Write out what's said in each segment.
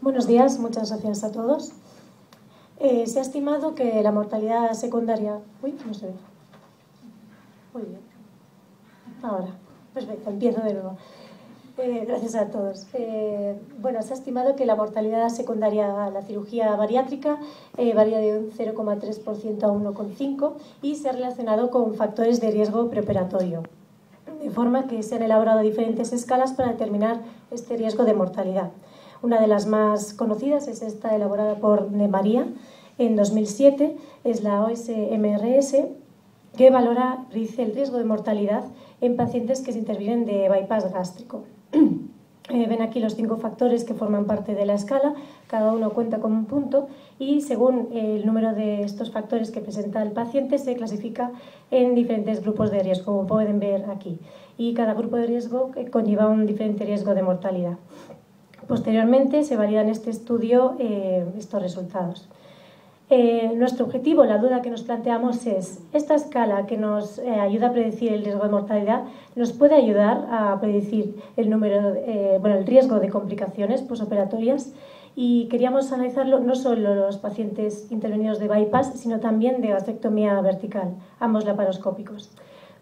Buenos días, muchas gracias a todos. Se ha estimado que la mortalidad secundaria... Uy, no se ve. Muy bien. Ahora, perfecto, empiezo de nuevo. Gracias a todos. Bueno, se ha estimado que la mortalidad secundaria a la cirugía bariátrica varía de un 0,3% a 1,5% y se ha relacionado con factores de riesgo preoperatorio, de forma que se han elaborado diferentes escalas para determinar este riesgo de mortalidad. Una de las más conocidas es esta elaborada por De María en 2007, es la OSMRS, que valora, dice, el riesgo de mortalidad en pacientes que se intervienen de bypass gástrico. Ven aquí los 5 factores que forman parte de la escala, cada uno cuenta con un punto y según el número de estos factores que presenta el paciente se clasifica en diferentes grupos de riesgo, como pueden ver aquí, y cada grupo de riesgo conlleva un diferente riesgo de mortalidad. Posteriormente se validan en este estudio estos resultados. Nuestro objetivo, la duda que nos planteamos es, esta escala que nos ayuda a predecir el riesgo de mortalidad, ¿nos puede ayudar a predecir el riesgo de complicaciones postoperatorias? Y queríamos analizarlo no solo los pacientes intervenidos de bypass, sino también de gastrectomía vertical, ambos laparoscópicos.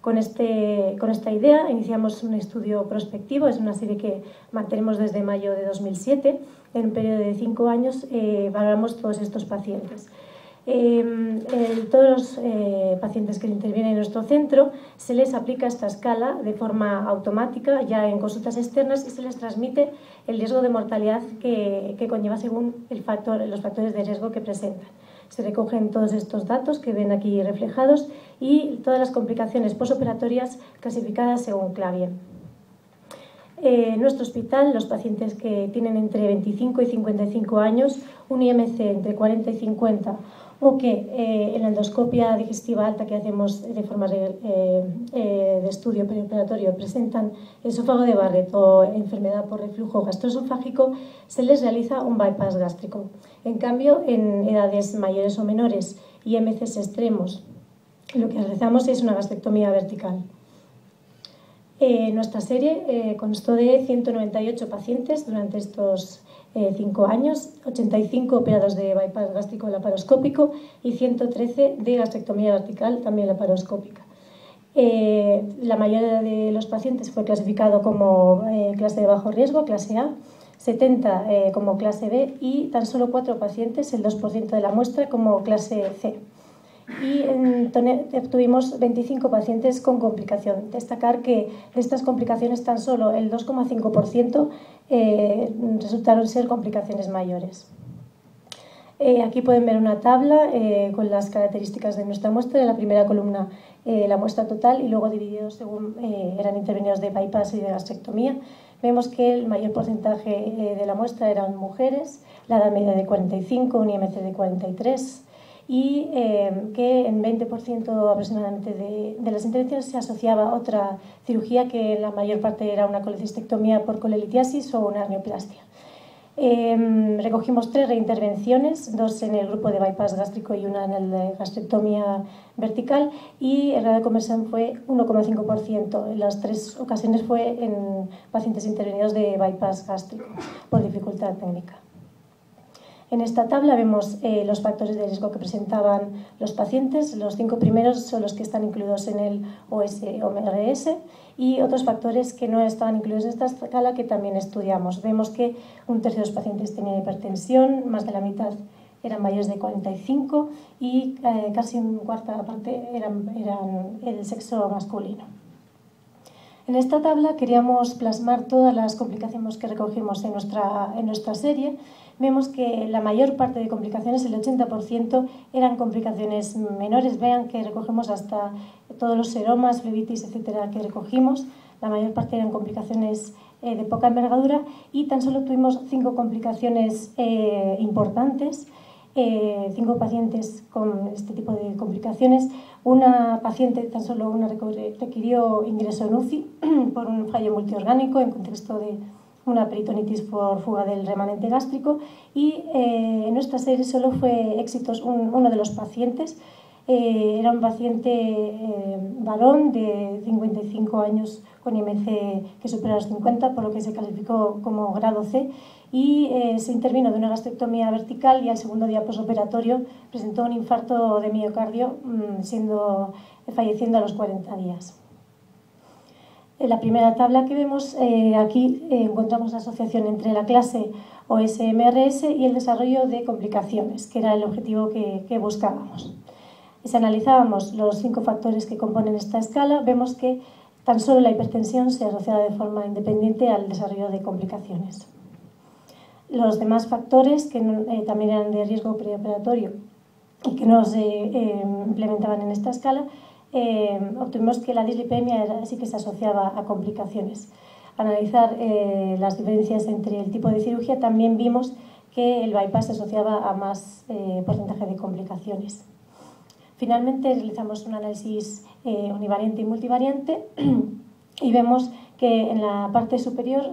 Con esta idea iniciamos un estudio prospectivo, es una serie que mantenemos desde mayo de 2007. En un periodo de 5 años valoramos todos estos pacientes. Todos los pacientes que intervienen en nuestro centro se les aplica esta escala de forma automática ya en consultas externas y se les transmite el riesgo de mortalidad que conlleva según los factores de riesgo que presentan. Se recogen todos estos datos que ven aquí reflejados y todas las complicaciones postoperatorias clasificadas según Clavier. En nuestro hospital, los pacientes que tienen entre 25 y 55 años, un IMC entre 40 y 50 o que en la endoscopia digestiva alta que hacemos de forma de estudio preoperatorio presentan esófago de Barrett o enfermedad por reflujo gastroesofágico, se les realiza un bypass gástrico. En cambio, en edades mayores o menores y IMCs extremos, lo que realizamos es una gastrectomía vertical. Nuestra serie constó de 198 pacientes durante estos 5 años, 85 operados de bypass gástrico laparoscópico y 113 de gastrectomía vertical, también laparoscópica. La mayoría de los pacientes fue clasificado como clase de bajo riesgo, clase A, 70 como clase B y tan solo 4 pacientes, el 2% de la muestra, como clase C. Y tuvimos 25 pacientes con complicación. Destacar que de estas complicaciones tan solo el 2,5% resultaron ser complicaciones mayores. Aquí pueden ver una tabla con las características de nuestra muestra. En la primera columna la muestra total y luego divididos según eran intervenidos de bypass y de gastrectomía. Vemos que el mayor porcentaje de la muestra eran mujeres, la edad media de 45, un IMC de 43 y que en 20% aproximadamente de las intervenciones se asociaba a otra cirugía que en la mayor parte era una colecistectomía por colelitiasis o una hernioplastia. Recogimos 3 reintervenciones, 2 en el grupo de bypass gástrico y una en el de gastrectomía vertical y el grado de conversión fue 1,5%. En las 3 ocasiones fue en pacientes intervenidos de bypass gástrico por dificultad técnica. En esta tabla vemos los factores de riesgo que presentaban los pacientes. Los 5 primeros son los que están incluidos en el OSMRS y otros factores que no estaban incluidos en esta escala que también estudiamos. Vemos que un tercio de los pacientes tenían hipertensión, más de la mitad eran mayores de 45 y casi una cuarta parte eran el sexo masculino. En esta tabla queríamos plasmar todas las complicaciones que recogimos en nuestra serie. Vemos que la mayor parte de complicaciones, el 80%, eran complicaciones menores. Vean que recogemos hasta todos los seromas, flebitis, etcétera, que recogimos. La mayor parte eran complicaciones de poca envergadura y tan solo tuvimos 5 complicaciones importantes. 5 pacientes con este tipo de complicaciones. Una paciente, tan solo una, requirió ingreso en UCI por un fallo multiorgánico en contexto de una peritonitis por fuga del remanente gástrico y en nuestra serie solo fue éxitos uno de los pacientes. Era un paciente varón de 55 años con IMC que supera los 50, por lo que se clasificó como grado C y se intervino de una gastrectomía vertical y al segundo día posoperatorio presentó un infarto de miocardio, falleciendo a los 40 días. En la primera tabla que vemos, aquí encontramos la asociación entre la clase OSMRS y el desarrollo de complicaciones, que era el objetivo que buscábamos. Si analizábamos los 5 factores que componen esta escala, vemos que tan solo la hipertensión se asociaba de forma independiente al desarrollo de complicaciones. Los demás factores, que también eran de riesgo preoperatorio y que no se implementaban en esta escala, obtuvimos que la dislipemia sí que se asociaba a complicaciones. Al analizar las diferencias entre el tipo de cirugía, también vimos que el bypass se asociaba a más porcentaje de complicaciones. Finalmente realizamos un análisis univariante y multivariante y vemos que en la parte superior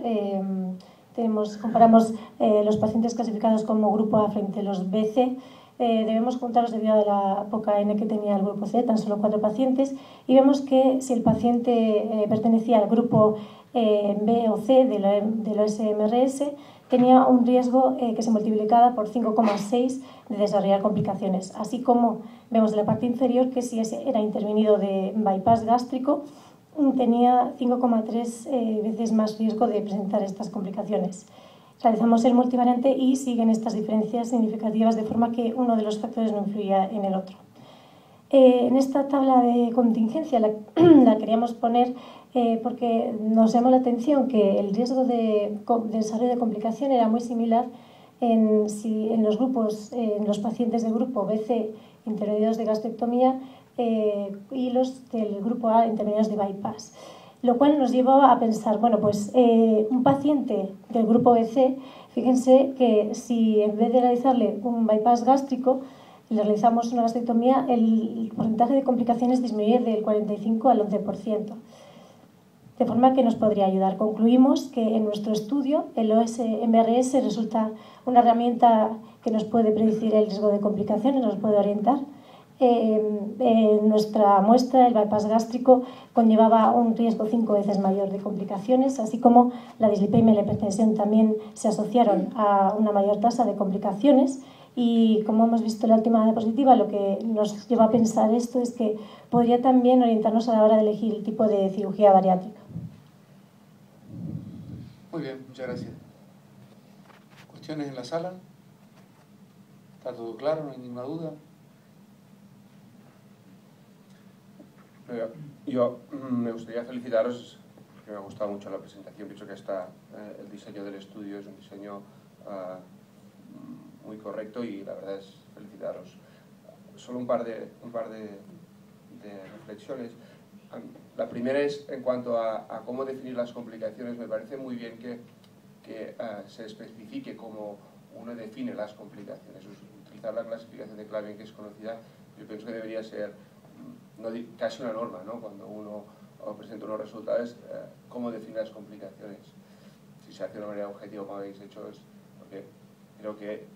comparamos los pacientes clasificados como grupo A frente a los BC. Debemos contarlos debido a la poca N que tenía el grupo C, tan solo 4 pacientes, y vemos que si el paciente pertenecía al grupo B o C del OSMRS, tenía un riesgo que se multiplicaba por 5,6 de desarrollar complicaciones, así como vemos en la parte inferior que si era intervenido de bypass gástrico, tenía 5,3 veces más riesgo de presentar estas complicaciones. Realizamos el multivariante y siguen estas diferencias significativas de forma que uno de los factores no influía en el otro. En esta tabla de contingencia la queríamos poner porque nos llamó la atención que el riesgo de desarrollo de complicación era muy similar en los pacientes del grupo BC intervenidos de gastrectomía y los del grupo A intervenidos de bypass. Lo cual nos llevó a pensar, bueno, pues un paciente del grupo BC, fíjense que si en vez de realizarle un bypass gástrico, le realizamos una gastrectomía, el porcentaje de complicaciones disminuye del 45 al 11%. De forma que nos podría ayudar. Concluimos que en nuestro estudio el OSMRS resulta una herramienta que nos puede predecir el riesgo de complicaciones, nos puede orientar. En nuestra muestra, el bypass gástrico conllevaba un riesgo 5 veces mayor de complicaciones, así como la dislipemia y la hipertensión también se asociaron a una mayor tasa de complicaciones. Y como hemos visto en la última diapositiva, lo que nos lleva a pensar esto es que podría también orientarnos a la hora de elegir el tipo de cirugía bariátrica. Muy bien, muchas gracias. ¿Cuestiones en la sala? ¿Está todo claro? ¿No hay ninguna duda? Yo me gustaría felicitaros porque me ha gustado mucho la presentación. Pienso que el diseño del estudio es un diseño muy correcto y la verdad es felicitaros. Solo un par de reflexiones. La primera es en cuanto a cómo definir las complicaciones. Me parece muy bien que se especifique cómo uno define las complicaciones. Utilizar la clasificación de Clavien, que es conocida, yo pienso que debería ser casi una norma, ¿no? Cuando uno presenta unos resultados, cómo definir las complicaciones. Si se hace de una manera objetiva, como habéis hecho, es porque creo que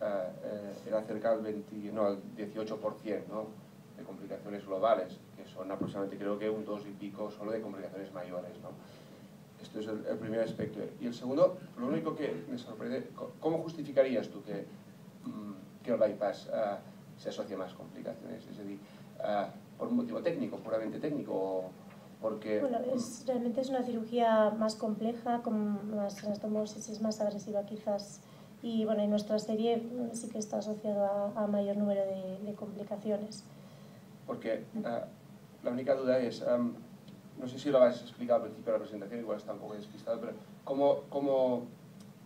era cerca al 18%, ¿no?, de complicaciones globales, que son aproximadamente, creo que un 2 y pico solo de complicaciones mayores, ¿no? Esto es el primer aspecto. Y el segundo, lo único que me sorprende, ¿cómo justificarías tú que el bypass se asocia a más complicaciones? Es decir, ¿por un motivo técnico, puramente técnico? Porque, bueno, realmente es una cirugía más compleja, con más anastomosis, es más agresiva quizás. Y bueno, en nuestra serie sí que está asociado a mayor número de complicaciones. Porque la única duda es, no sé si lo habéis explicado al principio de la presentación, igual está un poco despistado, pero ¿cómo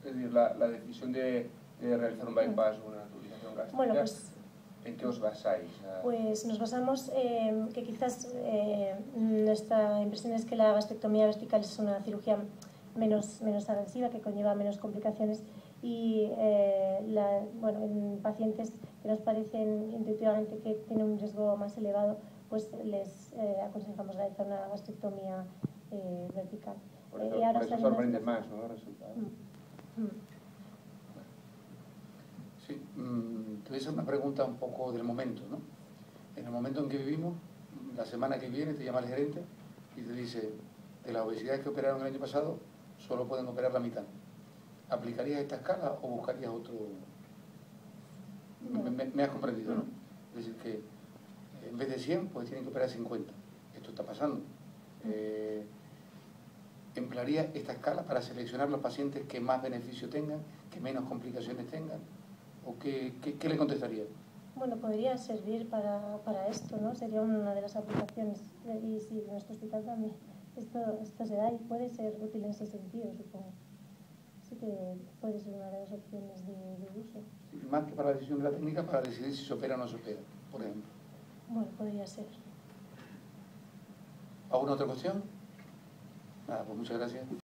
es decir, la decisión de realizar un bypass o una utilización gástrica? Bueno, pues, ¿en qué os basáis? Pues nos basamos en que quizás nuestra impresión es que la gastrectomía vertical es una cirugía menos agresiva, que conlleva menos complicaciones y bueno, en pacientes que nos parecen intuitivamente que tienen un riesgo más elevado, pues les aconsejamos realizar una gastrectomía vertical. Por eso sorprende más, ¿no?, el resultado. Sí, te voy a hacer una pregunta un poco del momento, ¿no? En el momento en que vivimos, la semana que viene te llama el gerente y te dice, de las obesidades que operaron el año pasado, solo pueden operar la mitad. ¿aplicarías esta escala o buscarías otro? Me has comprendido, ¿no? Es decir, que en vez de 100, pues tienen que operar 50. Esto está pasando. ¿Emplearía esta escala para seleccionar los pacientes que más beneficio tengan, que menos complicaciones tengan? ¿O qué le contestaría? Bueno, podría servir para esto, ¿no? Sería una de las aplicaciones. Y sí, en nuestro hospital también esto se da y puede ser útil en ese sentido, supongo. Sí que puede ser una de las opciones de uso. Más que para la decisión de la técnica, para decidir si se opera o no se opera, por ejemplo. Bueno, podría ser. ¿Alguna otra cuestión? Nada, pues muchas gracias.